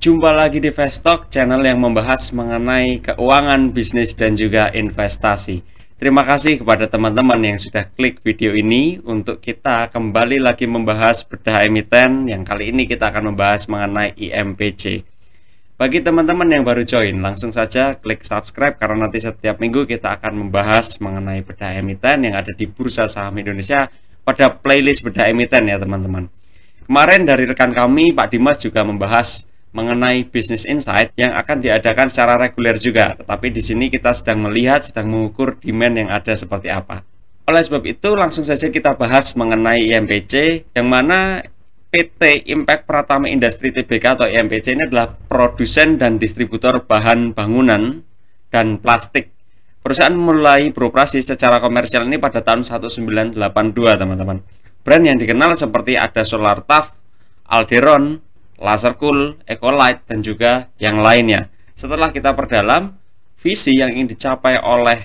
Jumpa lagi di Vestok, channel yang membahas mengenai keuangan, bisnis, dan juga investasi. Terima kasih kepada teman-teman yang sudah klik video ini untuk kita kembali lagi membahas bedah emiten yang kali ini kita akan membahas mengenai IMPC. Bagi teman-teman yang baru join, langsung saja klik subscribe karena nanti setiap minggu kita akan membahas mengenai bedah emiten yang ada di Bursa Saham Indonesia pada playlist bedah emiten ya teman-teman. Kemarin dari rekan kami Pak Dimas juga membahas mengenai Business Insight yang akan diadakan secara reguler juga. Tetapi di sini kita sedang melihat, sedang mengukur demand yang ada seperti apa. Oleh sebab itu langsung saja kita bahas mengenai IMPC, yang mana PT Impact Pratama Industri Tbk atau IMPC ini adalah produsen dan distributor bahan bangunan dan plastik. Perusahaan mulai beroperasi secara komersial ini pada tahun 1982 teman-teman. Brand yang dikenal seperti ada Solartaf, Alderon, Lasercool, Ecolite, dan juga yang lainnya. Setelah kita perdalam, visi yang ingin dicapai oleh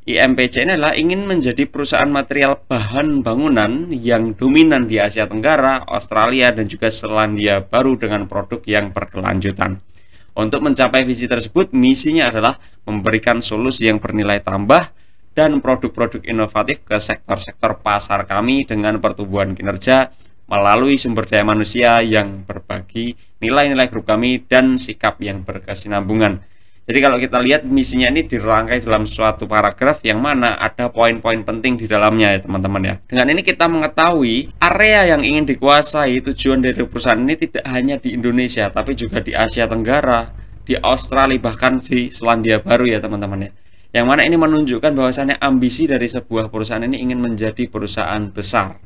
IMPC ini adalah ingin menjadi perusahaan material bahan bangunan yang dominan di Asia Tenggara, Australia, dan juga Selandia Baru dengan produk yang berkelanjutan. Untuk mencapai visi tersebut, misinya adalah memberikan solusi yang bernilai tambah dan produk-produk inovatif ke sektor-sektor pasar kami dengan pertumbuhan kinerja melalui sumber daya manusia yang berbagi nilai-nilai grup kami dan sikap yang berkesinambungan. Jadi kalau kita lihat misinya ini dirangkai dalam suatu paragraf yang mana ada poin-poin penting di dalamnya ya teman-teman ya. Dengan ini kita mengetahui area yang ingin dikuasai, tujuan dari perusahaan ini tidak hanya di Indonesia tapi juga di Asia Tenggara, di Australia, bahkan di Selandia Baru ya teman-teman ya. Yang mana ini menunjukkan bahwasannya ambisi dari sebuah perusahaan ini ingin menjadi perusahaan besar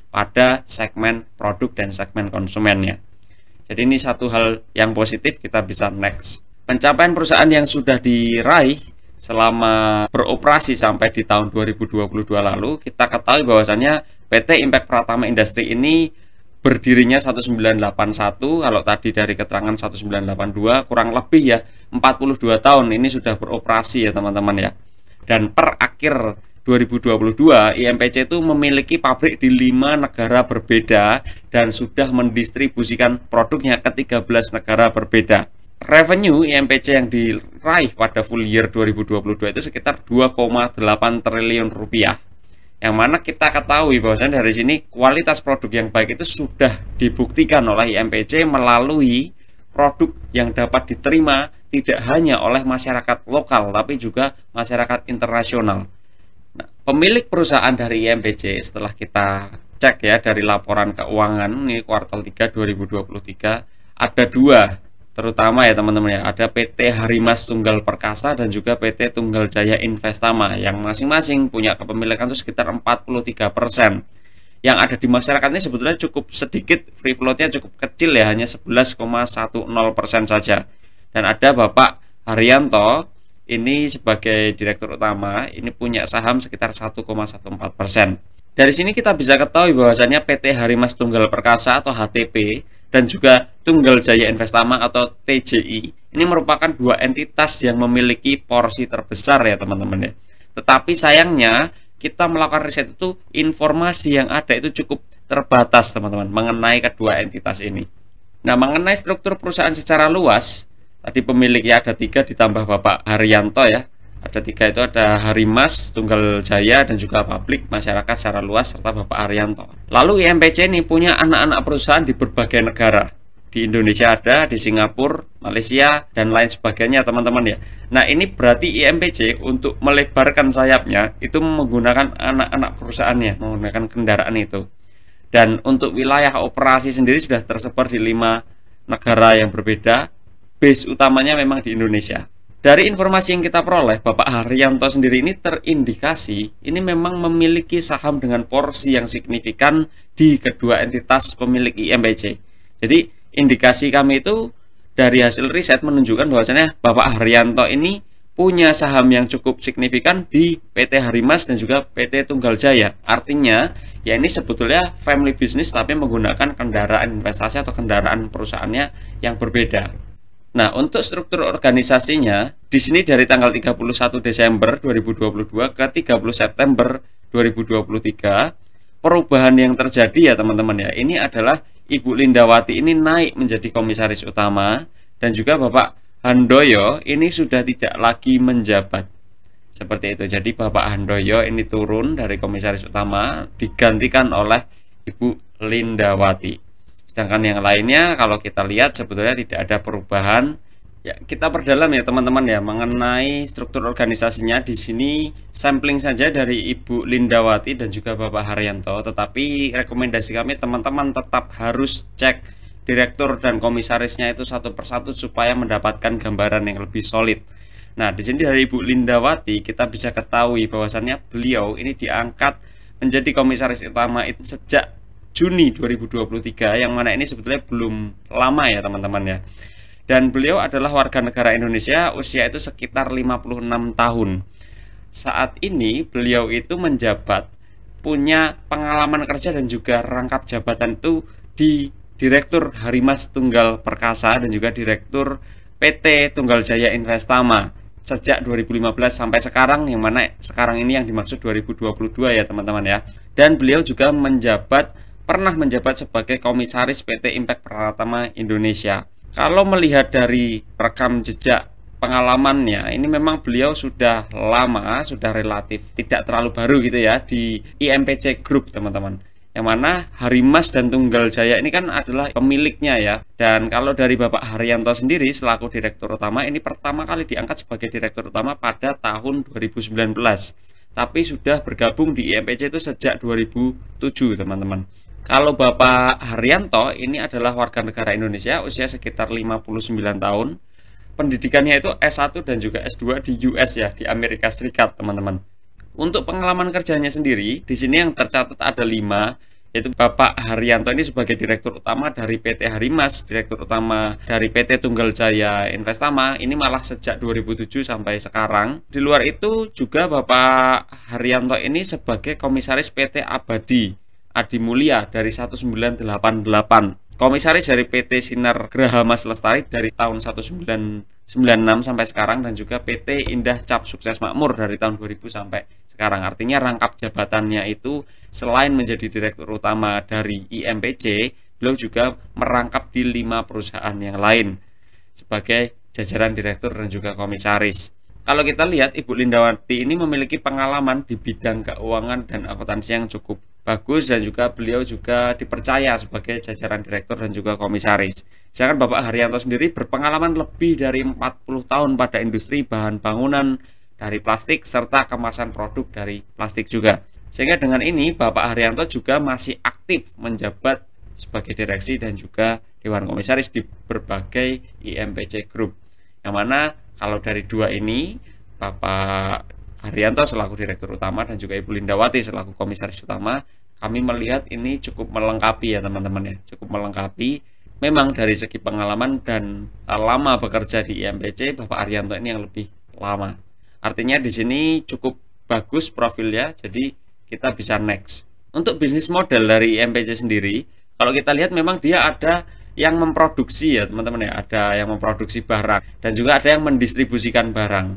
pada segmen produk dan segmen konsumennya. Jadi ini satu hal yang positif, kita bisa next. Pencapaian perusahaan yang sudah diraih selama beroperasi sampai di tahun 2022 lalu, kita ketahui bahwasannya PT Impact Pratama Industri ini berdirinya 1981, kalau tadi dari keterangan 1982 kurang lebih ya 42 tahun ini sudah beroperasi ya teman-teman ya. Dan per akhir 2022 IMPC itu memiliki pabrik di 5 negara berbeda dan sudah mendistribusikan produknya ke 13 negara berbeda. Revenue IMPC yang diraih pada full year 2022 itu sekitar 2,8 triliun rupiah. Yang mana kita ketahui bahwasanya dari sini kualitas produk yang baik itu sudah dibuktikan oleh IMPC melalui produk yang dapat diterima tidak hanya oleh masyarakat lokal tapi juga masyarakat internasional. Nah, pemilik perusahaan dari IMPC setelah kita cek ya dari laporan keuangan ini kuartal 3 2023 ada dua terutama ya teman-teman ya, ada PT Harimas Tunggal Perkasa dan juga PT Tunggal Jaya Investama yang masing-masing punya kepemilikan itu sekitar 43%. Yang ada di masyarakat ini sebetulnya cukup sedikit, free floatnya cukup kecil ya, hanya 11,10% saja. Dan ada Bapak Haryanto ini sebagai direktur utama, ini punya saham sekitar 1,14%. Dari sini kita bisa ketahui bahwasannya PT Harimas Tunggal Perkasa atau HTP dan juga Tunggal Jaya Investama atau TJI ini merupakan dua entitas yang memiliki porsi terbesar ya teman-teman ya. Tetapi sayangnya kita melakukan riset itu informasi yang ada itu cukup terbatas teman-teman mengenai kedua entitas ini. Nah, mengenai struktur perusahaan secara luas, tadi pemiliknya ada 3 ditambah Bapak Haryanto ya. Ada 3 itu ada Harimas, Tunggal Jaya, dan juga publik masyarakat secara luas serta Bapak Haryanto. Lalu IMPC ini punya anak-anak perusahaan di berbagai negara. Di Indonesia ada, di Singapura, Malaysia, dan lain sebagainya teman-teman ya. Nah ini berarti IMPC untuk melebarkan sayapnya itu menggunakan anak-anak perusahaannya, menggunakan kendaraan itu. Dan untuk wilayah operasi sendiri sudah tersebar di 5 negara yang berbeda. Base utamanya memang di Indonesia. Dari informasi yang kita peroleh, Bapak Haryanto sendiri ini terindikasi ini memang memiliki saham dengan porsi yang signifikan di kedua entitas pemilik IMPC. Jadi indikasi kami itu dari hasil riset menunjukkan bahwasanya Bapak Haryanto ini punya saham yang cukup signifikan di PT Harimas dan juga PT Tunggal Jaya. Artinya ya ini sebetulnya family business tapi menggunakan kendaraan investasi atau kendaraan perusahaannya yang berbeda. Nah, untuk struktur organisasinya di sini dari tanggal 31 Desember 2022 ke 30 September 2023 perubahan yang terjadi ya teman-teman ya. Ini adalah Ibu Lindawati ini naik menjadi komisaris utama Dan juga Bapak Handoyo ini sudah tidak lagi menjabat. Seperti itu. Jadi Bapak Handoyo ini turun dari komisaris utama, digantikan oleh Ibu Lindawati. Sedangkan yang lainnya kalau kita lihat sebetulnya tidak ada perubahan. Ya, kita perdalam ya teman-teman ya mengenai struktur organisasinya. Di sini sampling saja dari Ibu Lindawati dan juga Bapak Haryanto, tetapi rekomendasi kami teman-teman tetap harus cek direktur dan komisarisnya itu satu persatu supaya mendapatkan gambaran yang lebih solid. Nah, di sini dari Ibu Lindawati kita bisa ketahui bahwasannya beliau ini diangkat menjadi komisaris utama itu sejak Juni 2023, yang mana ini sebetulnya belum lama ya teman-teman ya. Dan beliau adalah warga negara Indonesia, usia itu sekitar 56 tahun. Saat ini beliau itu menjabat, punya pengalaman kerja dan juga rangkap jabatan itu di Direktur Harimas Tunggal Perkasa dan juga Direktur PT Tunggal Jaya Investama sejak 2015 sampai sekarang, yang mana sekarang ini yang dimaksud 2022 ya teman-teman ya. Dan beliau juga pernah menjabat sebagai komisaris PT Impact Pratama Indonesia. Kalau melihat dari rekam jejak pengalamannya, ini memang beliau sudah lama, sudah relatif tidak terlalu baru gitu ya di IMPC Group teman-teman. Yang mana Harimas dan Tunggal Jaya ini kan adalah pemiliknya ya. Dan kalau dari Bapak Haryanto sendiri selaku direktur utama, ini pertama kali diangkat sebagai direktur utama pada tahun 2019. Tapi sudah bergabung di IMPC itu sejak 2007 teman-teman. Kalau Bapak Haryanto ini adalah warga negara Indonesia, usia sekitar 59 tahun. Pendidikannya itu S1 dan juga S2 di US ya, di Amerika Serikat teman-teman. Untuk pengalaman kerjanya sendiri, di sini yang tercatat ada 5, yaitu Bapak Haryanto ini sebagai direktur utama dari PT Harimas, direktur utama dari PT Tunggal Jaya Investama, ini malah sejak 2007 sampai sekarang. Di luar itu juga Bapak Haryanto ini sebagai komisaris PT Abadi Adi Mulia dari 1988, komisaris dari PT Sinar Graha Mas Lestari dari tahun 1996 sampai sekarang, dan juga PT Indah Cap Sukses Makmur dari tahun 2000 sampai sekarang. Artinya rangkap jabatannya itu selain menjadi direktur utama dari IMPC, beliau juga merangkap di 5 perusahaan yang lain sebagai jajaran direktur dan juga komisaris. Kalau kita lihat Ibu Lindawati ini memiliki pengalaman di bidang keuangan dan akuntansi yang cukup bagus, dan juga beliau juga dipercaya sebagai jajaran direktur dan juga komisaris. Sedangkan Bapak Haryanto sendiri berpengalaman lebih dari 40 tahun pada industri bahan bangunan dari plastik serta kemasan produk dari plastik juga. Sehingga dengan ini Bapak Haryanto juga masih aktif menjabat sebagai direksi dan juga dewan komisaris di berbagai IMPC Group. Yang mana kalau dari 2 ini, Bapak Haryanto selaku direktur utama dan juga Ibu Lindawati selaku komisaris utama, kami melihat ini cukup melengkapi ya teman-teman ya, cukup melengkapi. Memang dari segi pengalaman dan lama bekerja di IMPC, Bapak Haryanto ini yang lebih lama. Artinya di sini cukup bagus profilnya, jadi kita bisa next. Untuk bisnis model dari IMPC sendiri, kalau kita lihat memang dia ada yang memproduksi ya teman-teman ya, ada yang memproduksi barang dan juga ada yang mendistribusikan barang.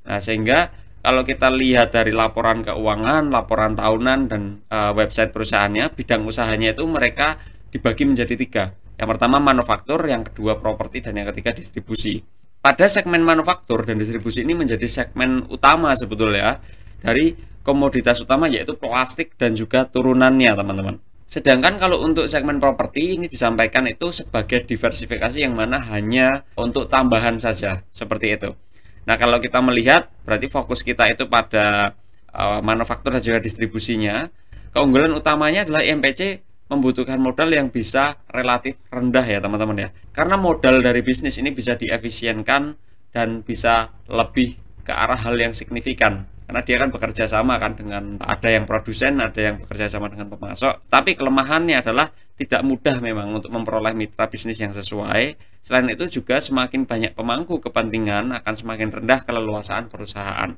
Nah, sehingga kalau kita lihat dari laporan keuangan, laporan tahunan, dan website perusahaannya, bidang usahanya itu mereka dibagi menjadi 3. Yang pertama manufaktur, yang kedua properti, dan yang ketiga distribusi. Pada segmen manufaktur dan distribusi ini menjadi segmen utama sebetulnya dari komoditas utama, yaitu plastik dan juga turunannya teman-teman. Sedangkan kalau untuk segmen properti ini disampaikan itu sebagai diversifikasi, yang mana hanya untuk tambahan saja, seperti itu. Nah, kalau kita melihat berarti fokus kita itu pada manufaktur dan juga distribusinya. Keunggulan utamanya adalah IMPC membutuhkan modal yang bisa relatif rendah ya teman-teman ya. Karena modal dari bisnis ini bisa diefisienkan dan bisa lebih ke arah hal yang signifikan. Karena dia kan bekerja sama kan dengan, ada yang produsen, ada yang bekerja sama dengan pemasok. Tapi kelemahannya adalah tidak mudah memang untuk memperoleh mitra bisnis yang sesuai. Selain itu juga semakin banyak pemangku kepentingan akan semakin rendah keleluasaan perusahaan.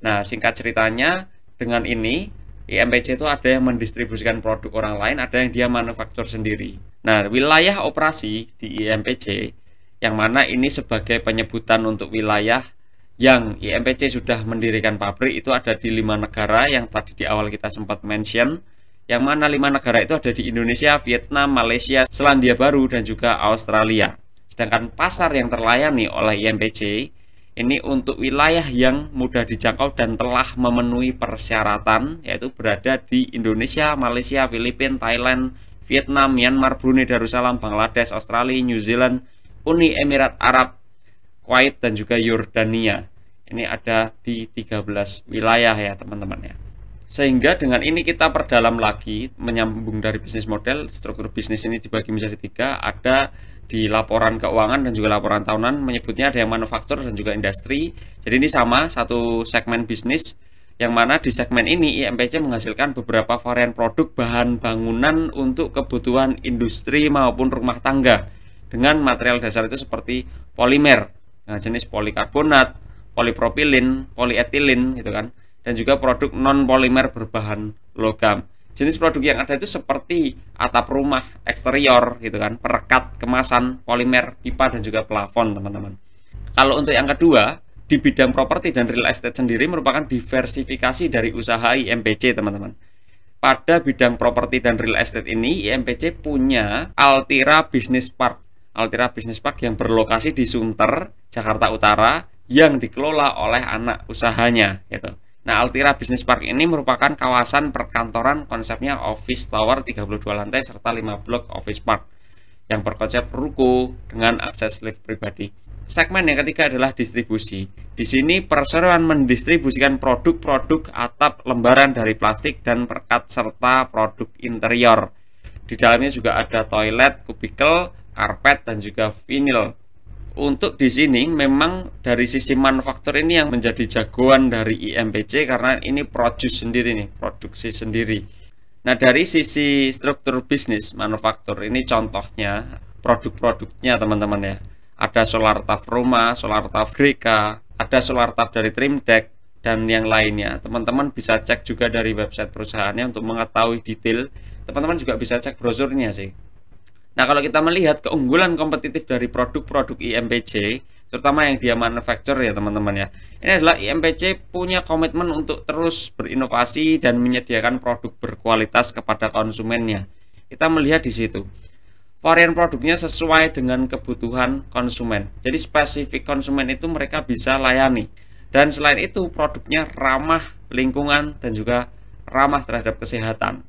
Nah, singkat ceritanya dengan ini IMPC itu ada yang mendistribusikan produk orang lain, ada yang dia manufaktur sendiri. Nah, wilayah operasi di IMPC yang mana ini sebagai penyebutan untuk wilayah yang IMPC sudah mendirikan pabrik itu ada di 5 negara yang tadi di awal kita sempat mention, yang mana 5 negara itu ada di Indonesia, Vietnam, Malaysia, Selandia Baru, dan juga Australia. Sedangkan pasar yang terlayani oleh IMPC ini untuk wilayah yang mudah dijangkau dan telah memenuhi persyaratan, yaitu berada di Indonesia, Malaysia, Filipina, Thailand, Vietnam, Myanmar, Brunei Darussalam, Bangladesh, Australia, New Zealand, Uni Emirat Arab, Kuwait, dan juga Yordania. Ini ada di 13 wilayah ya teman-teman ya. Sehingga dengan ini kita perdalam lagi, menyambung dari bisnis model. Struktur bisnis ini dibagi menjadi 3, ada di laporan keuangan dan juga laporan tahunan, menyebutnya ada yang manufaktur dan juga industri. Jadi ini sama, satu segmen bisnis, yang mana di segmen ini IMPC menghasilkan beberapa varian produk bahan bangunan untuk kebutuhan industri maupun rumah tangga dengan material dasar itu seperti polimer, nah, jenis polikarbonat, polipropilin, polietilin gitu kan, dan juga produk non polimer berbahan logam. Jenis produk yang ada itu seperti atap rumah, eksterior gitu kan, perekat, kemasan, polimer, pipa, dan juga plafon teman-teman. Kalau untuk yang kedua, di bidang properti dan real estate sendiri merupakan diversifikasi dari usaha IMPC teman-teman. Pada bidang properti dan real estate ini, IMPC punya Altira Business Park. Altira Business Park yang berlokasi di Sunter, Jakarta Utara, yang dikelola oleh anak usahanya gitu. Nah, Altira Business Park ini merupakan kawasan perkantoran, konsepnya office tower 32 lantai serta 5 blok office park yang berkonsep ruko dengan akses lift pribadi. Segmen yang ketiga adalah distribusi. Di sini perseroan mendistribusikan produk-produk atap lembaran dari plastik dan perekat serta produk interior. Di dalamnya juga ada toilet, kubikel, karpet, dan juga vinil. Untuk di sini memang dari sisi manufaktur ini yang menjadi jagoan dari IMPC karena ini produce sendiri nih, produksi sendiri. Nah, dari sisi struktur bisnis manufaktur ini contohnya produk-produknya teman-teman ya. Ada solar taf Roma, solar taf Greka, ada solar taf dari Trimdeck dan yang lainnya. Teman-teman bisa cek juga dari website perusahaannya untuk mengetahui detail. Teman-teman juga bisa cek brosurnya sih. Nah, kalau kita melihat keunggulan kompetitif dari produk-produk IMPC, terutama yang dia manufacture ya teman-teman ya, ini adalah IMPC punya komitmen untuk terus berinovasi dan menyediakan produk berkualitas kepada konsumennya. Kita melihat di situ, varian produknya sesuai dengan kebutuhan konsumen. Jadi spesifik konsumen itu mereka bisa layani. Dan selain itu produknya ramah lingkungan dan juga ramah terhadap kesehatan.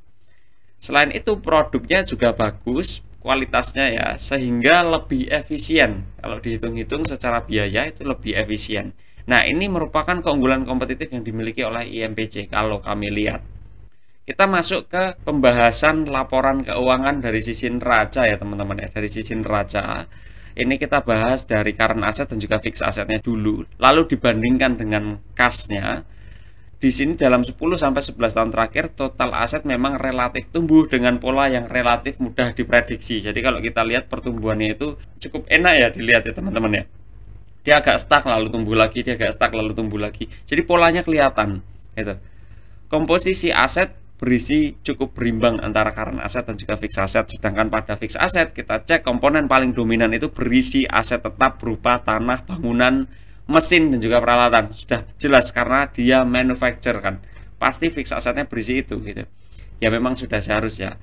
Selain itu produknya juga bagus kualitasnya ya, sehingga lebih efisien. Kalau dihitung-hitung secara biaya itu lebih efisien. Nah, ini merupakan keunggulan kompetitif yang dimiliki oleh IMPC kalau kami lihat. Kita masuk ke pembahasan laporan keuangan dari sisi neraca ya teman-teman ya. Dari sisi neraca ini kita bahas dari current asset dan juga fixed assetnya dulu, lalu dibandingkan dengan kas-nya. Di sini dalam 10-11 tahun terakhir total aset memang relatif tumbuh dengan pola yang relatif mudah diprediksi. Jadi kalau kita lihat pertumbuhannya itu cukup enak ya dilihat ya teman-teman ya. Dia agak stuck lalu tumbuh lagi, dia agak stuck lalu tumbuh lagi. Jadi polanya kelihatan gitu. Komposisi aset berisi cukup berimbang antara current asset dan juga fixed asset. Sedangkan pada fixed asset kita cek komponen paling dominan itu berisi aset tetap berupa tanah, bangunan, mesin, dan juga peralatan. Sudah jelas karena dia manufacture kan, pasti fix asetnya berisi itu gitu ya, memang sudah seharusnya.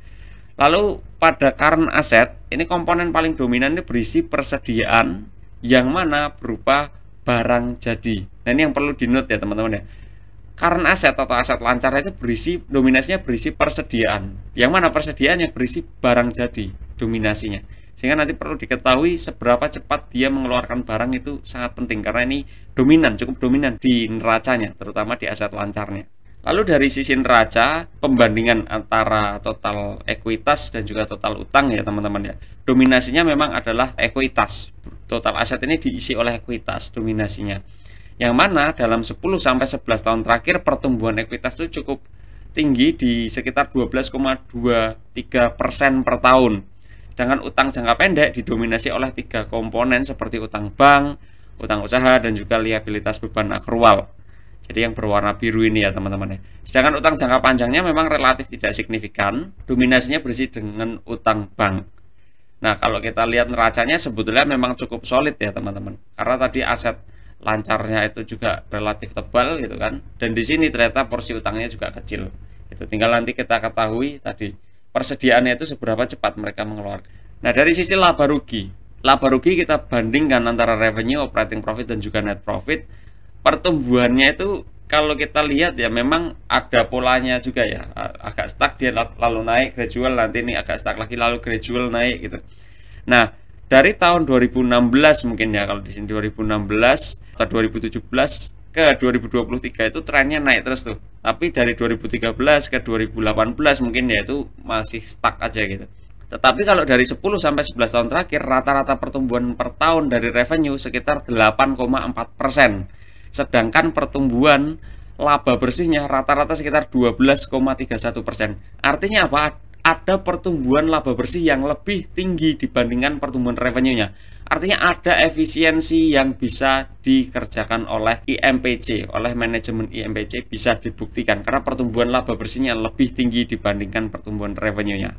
Lalu pada current asset ini komponen paling dominan ini berisi persediaan yang mana berupa barang jadi. Nah, ini yang perlu di note ya teman-teman ya. Current asset atau aset lancar itu berisi, dominasinya berisi persediaan, yang mana persediaannya berisi barang jadi dominasinya. Sehingga nanti perlu diketahui seberapa cepat dia mengeluarkan barang itu sangat penting karena ini dominan, cukup dominan di neracanya, terutama di aset lancarnya. Lalu dari sisi neraca, pembandingan antara total ekuitas dan juga total utang ya teman-teman ya. Dominasinya memang adalah ekuitas. Total aset ini diisi oleh ekuitas dominasinya. Yang mana dalam 10-11 tahun terakhir pertumbuhan ekuitas itu cukup tinggi di sekitar 12,23% per tahun. Dengan utang jangka pendek didominasi oleh 3 komponen seperti utang bank, utang usaha, dan juga liabilitas beban akrual. Jadi yang berwarna biru ini ya teman-teman ya. Sedangkan utang jangka panjangnya memang relatif tidak signifikan, dominasinya berisi dengan utang bank. Nah, kalau kita lihat neracanya sebetulnya memang cukup solid ya teman-teman. Karena tadi aset lancarnya itu juga relatif tebal gitu kan. Dan di sini ternyata porsi utangnya juga kecil. Itu tinggal nanti kita ketahui tadi persediaannya itu seberapa cepat mereka mengeluarkan. Nah, dari sisi laba rugi laba rugi kita bandingkan antara revenue, operating profit dan juga net profit, pertumbuhannya itu kalau kita lihat ya memang ada polanya juga ya, agak stuck dia lalu naik gradual, nanti ini agak stuck lagi lalu gradual naik gitu. Nah, dari tahun 2016 mungkin ya, kalau di sini 2016 ke 2017 ke 2023 itu trennya naik terus tuh. Tapi dari 2013 ke 2018 mungkin ya itu masih stuck aja gitu. Tetapi kalau dari 10 sampai 11 tahun terakhir, rata-rata pertumbuhan per tahun dari revenue sekitar 8,4%. Sedangkan pertumbuhan laba bersihnya rata-rata sekitar 12,31%. Artinya apa? Ada pertumbuhan laba bersih yang lebih tinggi dibandingkan pertumbuhan revenue-nya. Artinya ada efisiensi yang bisa dikerjakan oleh IMPC, oleh manajemen IMPC bisa dibuktikan karena pertumbuhan laba bersihnya lebih tinggi dibandingkan pertumbuhan revenue-nya.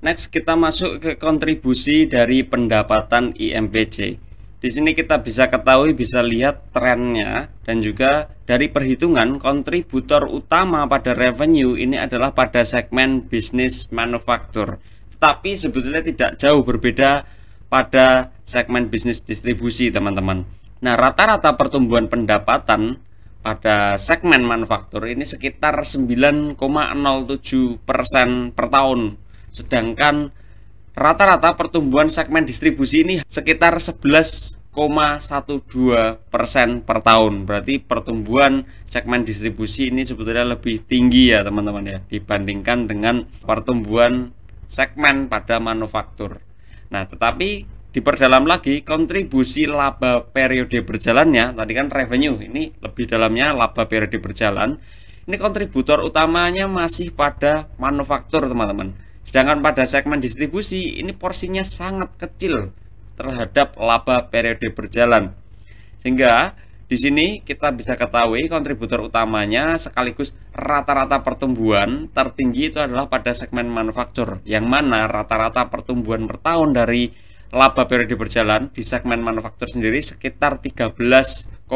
Next, kita masuk ke kontribusi dari pendapatan IMPC. Di sini kita bisa ketahui, bisa lihat trennya, dan juga dari perhitungan kontributor utama pada revenue ini adalah pada segmen bisnis manufaktur. Tetapi sebetulnya tidak jauh berbeda pada segmen bisnis distribusi, teman-teman. Nah, rata-rata pertumbuhan pendapatan pada segmen manufaktur ini sekitar 9,07% per tahun. Sedangkan rata-rata pertumbuhan segmen distribusi ini sekitar 11,12% per tahun. Berarti pertumbuhan segmen distribusi ini sebetulnya lebih tinggi ya teman-teman ya, dibandingkan dengan pertumbuhan segmen pada manufaktur. Nah, tetapi diperdalam lagi kontribusi laba periode berjalannya, tadi kan revenue, ini lebih dalamnya laba periode berjalan. Ini kontributor utamanya masih pada manufaktur teman-teman. Sedangkan pada segmen distribusi ini porsinya sangat kecil terhadap laba periode berjalan. Sehingga di sini kita bisa ketahui kontributor utamanya sekaligus rata-rata pertumbuhan tertinggi itu adalah pada segmen manufaktur, yang mana rata-rata pertumbuhan per tahun dari laba periode berjalan di segmen manufaktur sendiri sekitar 13,95%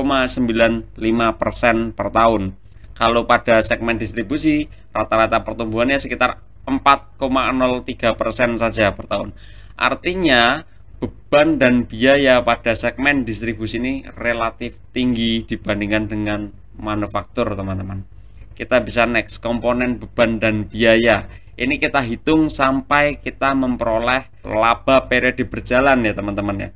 per tahun. Kalau pada segmen distribusi rata-rata pertumbuhannya sekitar 4,03% saja per tahun. Artinya beban dan biaya pada segmen distribusi ini relatif tinggi dibandingkan dengan manufaktur, teman-teman. Kita bisa next, komponen beban dan biaya. Ini kita hitung sampai kita memperoleh laba periode berjalan ya teman-teman ya.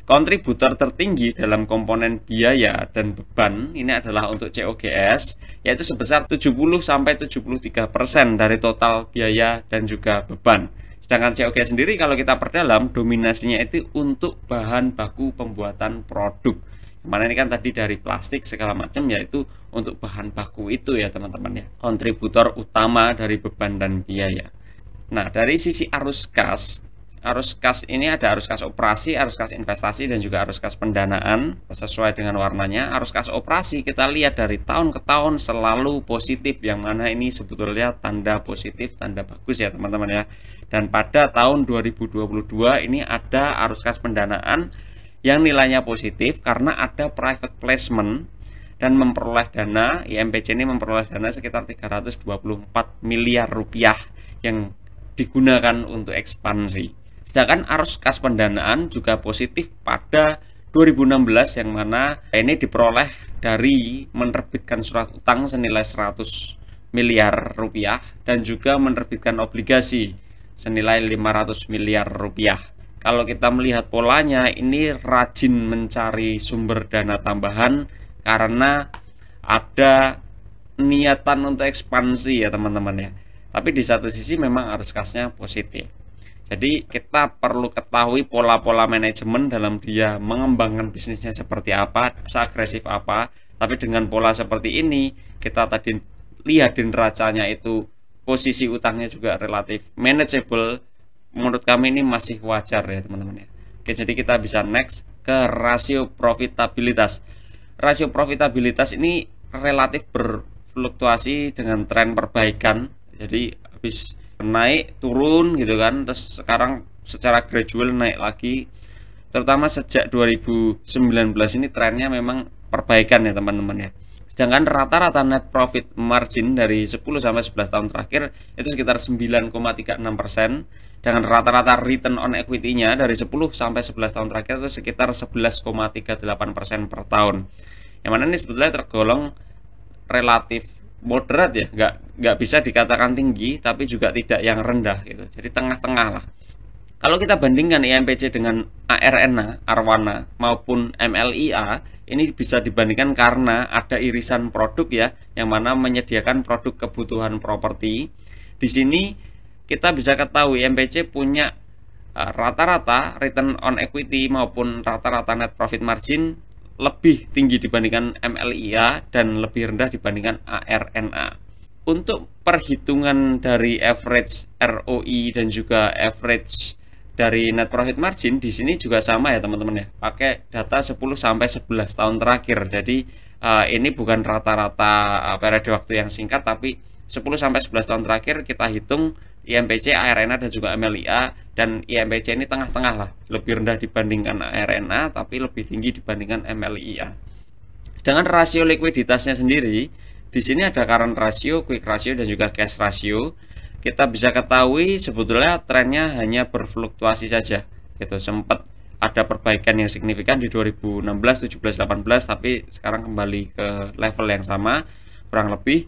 Kontributor tertinggi dalam komponen biaya dan beban ini adalah untuk COGS, yaitu sebesar 70-73% dari total biaya dan juga beban. Sedangkan COGS sendiri kalau kita perdalam, dominasinya itu untuk bahan baku pembuatan produk. Yang mana ini kan tadi dari plastik segala macam, yaitu untuk bahan baku itu ya teman-teman ya. Kontributor utama dari beban dan biaya. Nah, dari sisi arus kas ini ada arus kas operasi, arus kas investasi, dan juga arus kas pendanaan sesuai dengan warnanya. Arus kas operasi kita lihat dari tahun ke tahun selalu positif, yang mana ini sebetulnya tanda positif, tanda bagus ya teman-teman ya. Dan pada tahun 2022 ini ada arus kas pendanaan yang nilainya positif karena ada private placement dan memperoleh dana. IMPC ini memperoleh dana sekitar 324 miliar rupiah yang digunakan untuk ekspansi. Sedangkan arus kas pendanaan juga positif pada 2016, yang mana ini diperoleh dari menerbitkan surat utang senilai 100 miliar rupiah dan juga menerbitkan obligasi senilai 500 miliar rupiah. Kalau kita melihat polanya, ini rajin mencari sumber dana tambahan karena ada niatan untuk ekspansi ya teman-teman ya. Tapi di satu sisi memang arus kasnya positif. Jadi kita perlu ketahui pola-pola manajemen dalam dia mengembangkan bisnisnya seperti apa, seagresif apa. Tapi dengan pola seperti ini, kita tadi lihat di neracanya itu posisi utangnya juga relatif manageable. Menurut kami ini masih wajar ya teman-teman ya. Oke, jadi kita bisa next ke rasio profitabilitas. Rasio profitabilitas ini relatif berfluktuasi dengan tren perbaikan. Jadi habis naik turun gitu kan, terus sekarang secara gradual naik lagi, terutama sejak 2019 ini trennya memang perbaikan ya teman-teman ya. Sedangkan rata-rata net profit margin dari 10 sampai 11 tahun terakhir itu sekitar 9,36%, dengan rata-rata return on equity-nya dari 10 sampai 11 tahun terakhir itu sekitar 11,38% per tahun. Yang mana ini sebetulnya tergolong relatif moderat ya, nggak bisa dikatakan tinggi tapi juga tidak yang rendah gitu. Jadi tengah-tengah lah. Kalau kita bandingkan IMPC dengan ARNA, Arwana maupun MLIA, ini bisa dibandingkan karena ada irisan produk ya, yang mana menyediakan produk kebutuhan properti. Di sini kita bisa ketahui IMPC punya rata-rata return on equity maupun rata-rata net profit margin lebih tinggi dibandingkan MLIA dan lebih rendah dibandingkan ARNA. Untuk perhitungan dari average ROI dan juga average dari net profit margin di sini juga sama ya teman-teman ya, pakai data 10 sampai 11 tahun terakhir. Jadi ini bukan rata-rata periode waktu yang singkat, tapi 10 sampai 11 tahun terakhir kita hitung IMPC, ARNA dan juga MLIA, dan IMPC ini tengah-tengah lah, lebih rendah dibandingkan ARNA tapi lebih tinggi dibandingkan MLIA. Dengan rasio likuiditasnya sendiri, di sini ada current ratio, quick ratio dan juga cash ratio. Kita bisa ketahui sebetulnya trennya hanya berfluktuasi saja gitu. Sempat ada perbaikan yang signifikan di 2016, 17, 18, tapi sekarang kembali ke level yang sama kurang lebih.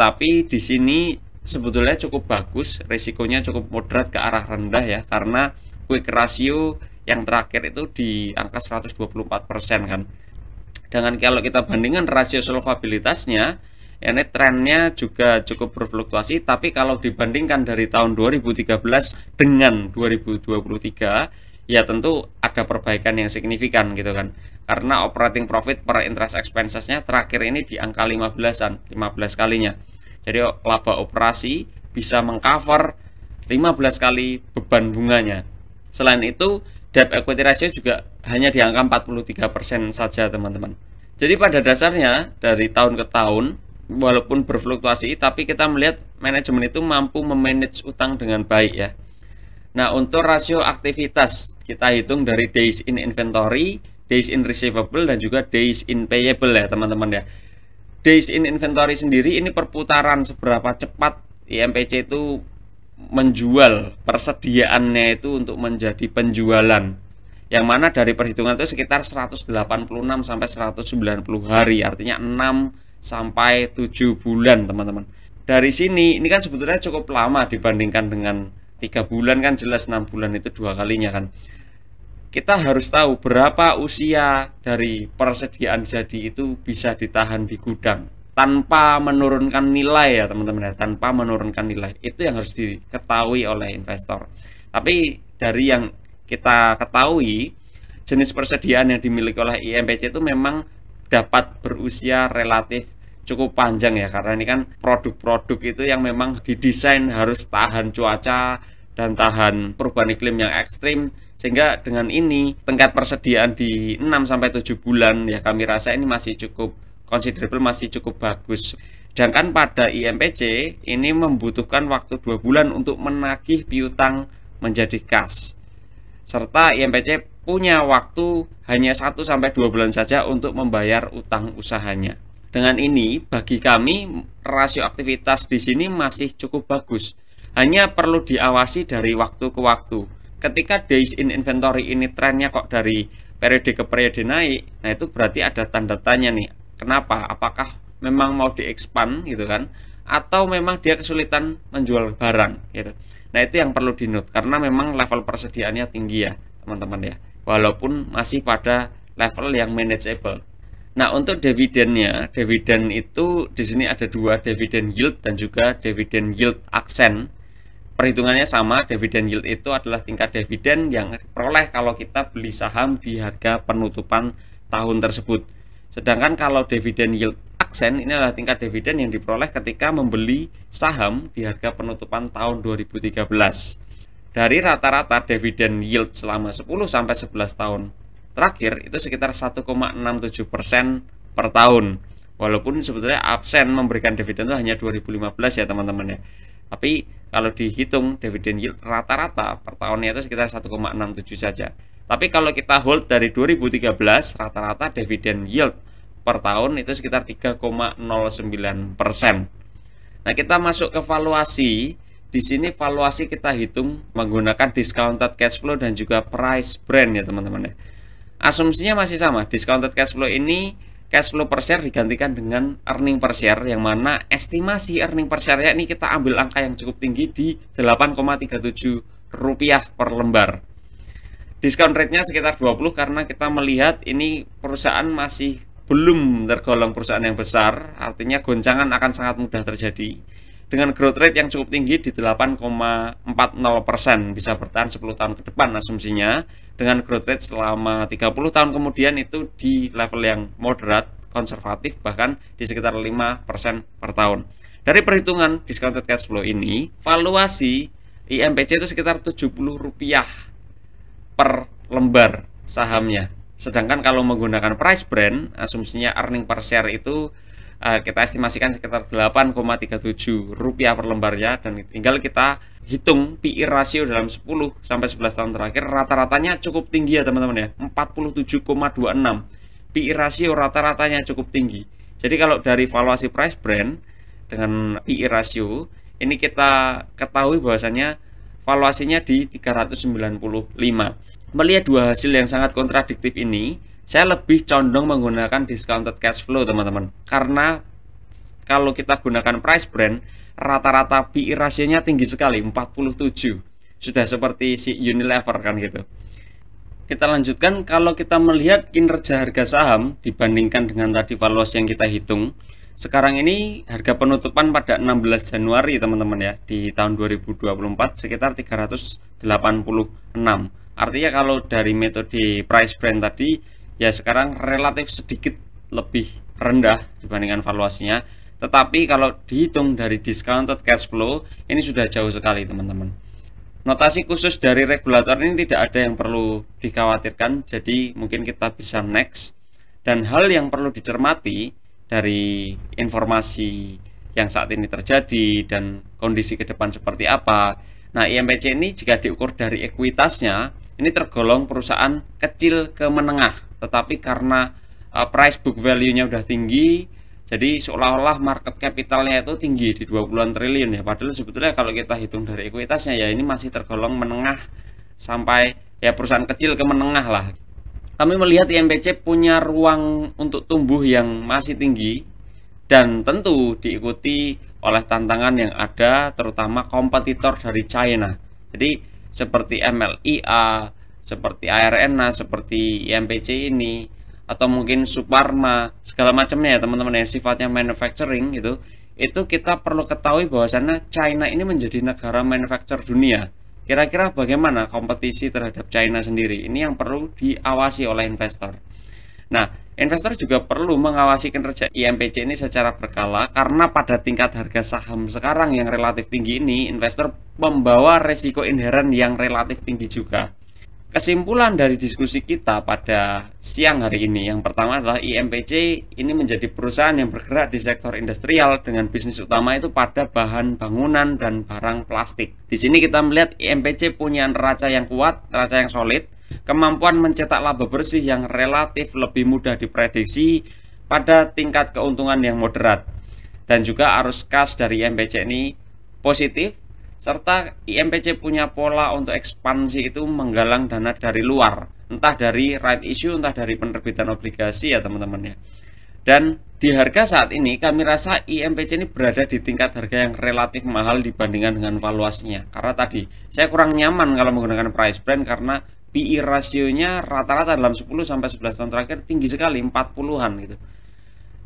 Tapi di sini sebetulnya cukup bagus, risikonya cukup moderat ke arah rendah ya, karena quick ratio yang terakhir itu di angka 124% kan. Dengan kalau kita bandingkan rasio solvabilitasnya, ya ini trennya juga cukup berfluktuasi, tapi kalau dibandingkan dari tahun 2013 dengan 2023 ya tentu ada perbaikan yang signifikan gitu kan, karena operating profit per interest expensesnya terakhir ini di angka 15 kalinya. Jadi laba operasi bisa mengcover 15 kali beban bunganya. Selain itu debt equity ratio juga hanya di angka 43% saja teman-teman. Jadi pada dasarnya dari tahun ke tahun walaupun berfluktuasi, tapi kita melihat manajemen itu mampu memanage utang dengan baik ya. Nah, untuk rasio aktivitas kita hitung dari days in inventory, days in receivable dan juga days in payable ya teman-teman ya. Days in inventory sendiri ini perputaran seberapa cepat IMPC itu menjual, persediaannya itu untuk menjadi penjualan. Yang mana dari perhitungan itu sekitar 186 sampai 190 hari, artinya 6 sampai 7 bulan teman-teman. Dari sini ini kan sebetulnya cukup lama dibandingkan dengan 3 bulan kan, jelas 6 bulan itu 2 kalinya kan. Kita harus tahu berapa usia dari persediaan jadi itu bisa ditahan di gudang tanpa menurunkan nilai ya teman-teman ya, tanpa menurunkan nilai. Itu yang harus diketahui oleh investor. Tapi dari yang kita ketahui, jenis persediaan yang dimiliki oleh IMPC itu memang dapat berusia relatif cukup panjang ya, karena ini kan produk-produk itu yang memang didesain harus tahan cuaca dan tahan perubahan iklim yang ekstrim, sehingga dengan ini tingkat persediaan di 6 sampai 7 bulan ya kami rasa ini masih cukup considerable, masih cukup bagus. Sedangkan pada IMPC ini membutuhkan waktu 2 bulan untuk menagih piutang menjadi kas, serta IMPC punya waktu hanya 1 sampai 2 bulan saja untuk membayar utang usahanya. Dengan ini bagi kami rasio aktivitas di sini masih cukup bagus. Hanya perlu diawasi dari waktu ke waktu. Ketika days in inventory ini trennya kok dari periode ke periode naik, nah itu berarti ada tanda tanya nih. Kenapa? Apakah memang mau di-expand gitu kan? Atau memang dia kesulitan menjual barang gitu. Nah itu yang perlu di-note, karena memang level persediaannya tinggi ya teman-teman ya, walaupun masih pada level yang manageable. Nah, untuk dividennya, dividen itu di sini ada 2, dividen yield dan juga dividen yield aksen. Perhitungannya sama, dividen yield itu adalah tingkat dividen yang diperoleh kalau kita beli saham di harga penutupan tahun tersebut. Sedangkan kalau dividen yield aksen ini adalah tingkat dividen yang diperoleh ketika membeli saham di harga penutupan tahun 2013. Dari rata-rata dividen yield selama 10 sampai 11 tahun terakhir itu sekitar 1,67% per tahun. Walaupun sebetulnya absen memberikan dividen itu hanya 2015 ya teman-teman ya. Tapi kalau dihitung dividen yield rata-rata per tahunnya itu sekitar 1,67 saja. Tapi kalau kita hold dari 2013, rata-rata dividen yield per tahun itu sekitar 3,09%. Nah, kita masuk ke valuasi. Di sini valuasi kita hitung menggunakan discounted cash flow dan juga price brand ya teman-teman ya. Asumsinya masih sama, discounted cash flow ini cash flow per share digantikan dengan earning per share, yang mana estimasi earning per share-nya ini kita ambil angka yang cukup tinggi di 8,37 rupiah per lembar. Diskon rate-nya sekitar 20 karena kita melihat ini perusahaan masih belum tergolong perusahaan yang besar, artinya goncangan akan sangat mudah terjadi. Dengan growth rate yang cukup tinggi di 8,40%, bisa bertahan 10 tahun ke depan asumsinya. Dengan growth rate selama 30 tahun kemudian itu di level yang moderat, konservatif, bahkan di sekitar 5% per tahun. Dari perhitungan discounted cash flow ini, valuasi IMPC itu sekitar 70 rupiah per lembar sahamnya. Sedangkan kalau menggunakan price brand, asumsinya earning per share itu kita estimasikan sekitar 8,37 rupiah per lembarnya, dan tinggal kita hitung PE rasio dalam 10 sampai 11 tahun terakhir, rata-ratanya cukup tinggi ya teman-teman ya, 47,26. PE rasio rata-ratanya cukup tinggi. Jadi kalau dari valuasi price brand dengan PE rasio ini kita ketahui bahwasannya valuasinya di 395. Melihat dua hasil yang sangat kontradiktif ini, saya lebih condong menggunakan discounted cash flow teman-teman. Karena kalau kita gunakan price brand, rata-rata PE rasionya tinggi sekali, 47. Sudah seperti si Unilever kan gitu. Kita lanjutkan, kalau kita melihat kinerja harga saham dibandingkan dengan tadi valuasi yang kita hitung, sekarang ini harga penutupan pada 16 Januari teman-teman ya, di tahun 2024 sekitar 386. Artinya kalau dari metode price brand tadi ya sekarang relatif sedikit lebih rendah dibandingkan valuasinya. Tetapi kalau dihitung dari discounted cash flow ini sudah jauh sekali teman-teman. Notasi khusus dari regulator ini tidak ada yang perlu dikhawatirkan, jadi mungkin kita bisa next. Dan hal yang perlu dicermati dari informasi yang saat ini terjadi dan kondisi ke depan seperti apa. Nah, IMPC ini jika diukur dari ekuitasnya, ini tergolong perusahaan kecil ke menengah, tetapi karena price book value-nya udah tinggi, jadi seolah-olah market capitalnya itu tinggi di 20-an triliun ya. Padahal sebetulnya kalau kita hitung dari ekuitasnya ya ini masih tergolong menengah sampai ya perusahaan kecil ke menengah lah. Kami melihat IMPC punya ruang untuk tumbuh yang masih tinggi dan tentu diikuti oleh tantangan yang ada, terutama kompetitor dari China. Jadi seperti MLIA, seperti ARNA, seperti IMPC ini, atau mungkin Suparma, segala macamnya ya teman-teman yang sifatnya manufacturing gitu. Itu kita perlu ketahui bahwasannya China ini menjadi negara manufacture dunia. Kira-kira bagaimana kompetisi terhadap China sendiri? Ini yang perlu diawasi oleh investor. Nah, investor juga perlu mengawasi kinerja IMPC ini secara berkala, karena pada tingkat harga saham sekarang yang relatif tinggi ini, investor membawa resiko inheren yang relatif tinggi juga. Kesimpulan dari diskusi kita pada siang hari ini, yang pertama adalah IMPC ini menjadi perusahaan yang bergerak di sektor industrial dengan bisnis utama itu pada bahan bangunan dan barang plastik. Di sini kita melihat IMPC punya neraca yang kuat, neraca yang solid, kemampuan mencetak laba bersih yang relatif lebih mudah diprediksi pada tingkat keuntungan yang moderat, dan juga arus kas dari IMPC ini positif, serta IMPC punya pola untuk ekspansi itu menggalang dana dari luar, entah dari right issue, entah dari penerbitan obligasi ya teman-teman ya. Dan di harga saat ini kami rasa IMPC ini berada di tingkat harga yang relatif mahal dibandingkan dengan valuasinya. Karena tadi saya kurang nyaman kalau menggunakan price brand karena PE rasionya rata-rata dalam 10 sampai 11 tahun terakhir tinggi sekali, 40-an gitu.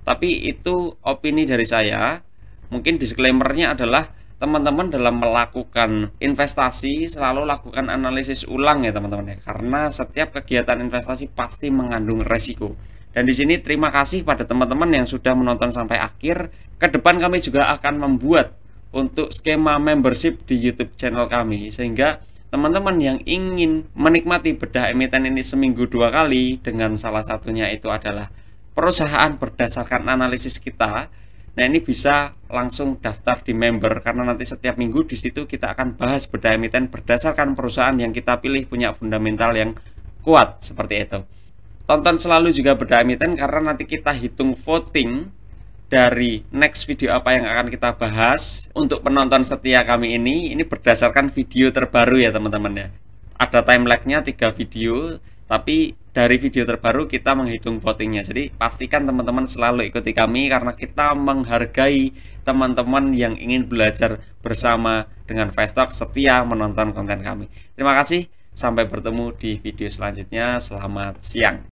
Tapi itu opini dari saya. Mungkin disclaimer-nya adalah teman-teman dalam melakukan investasi selalu lakukan analisis ulang ya teman-teman ya, karena setiap kegiatan investasi pasti mengandung resiko. Dan di sini terima kasih pada teman-teman yang sudah menonton sampai akhir. Kedepan kami juga akan membuat untuk skema membership di YouTube channel kami, sehingga teman-teman yang ingin menikmati bedah emiten ini seminggu 2 kali, dengan salah satunya itu adalah perusahaan berdasarkan analisis kita. Nah, ini bisa langsung daftar di member, karena nanti setiap minggu di situ kita akan bahas bedah emiten berdasarkan perusahaan yang kita pilih punya fundamental yang kuat seperti itu. tonton selalu juga Bedah Emiten, karena nanti kita hitung voting dari next video apa yang akan kita bahas. Untuk penonton setia kami ini berdasarkan video terbaru ya teman-teman ya. Ada time lag-nya 3 video, tapi dari video terbaru kita menghitung votingnya. Jadi pastikan teman-teman selalu ikuti kami, karena kita menghargai teman-teman yang ingin belajar bersama dengan Fasttalk, setia menonton konten kami. Terima kasih, sampai bertemu di video selanjutnya. Selamat siang.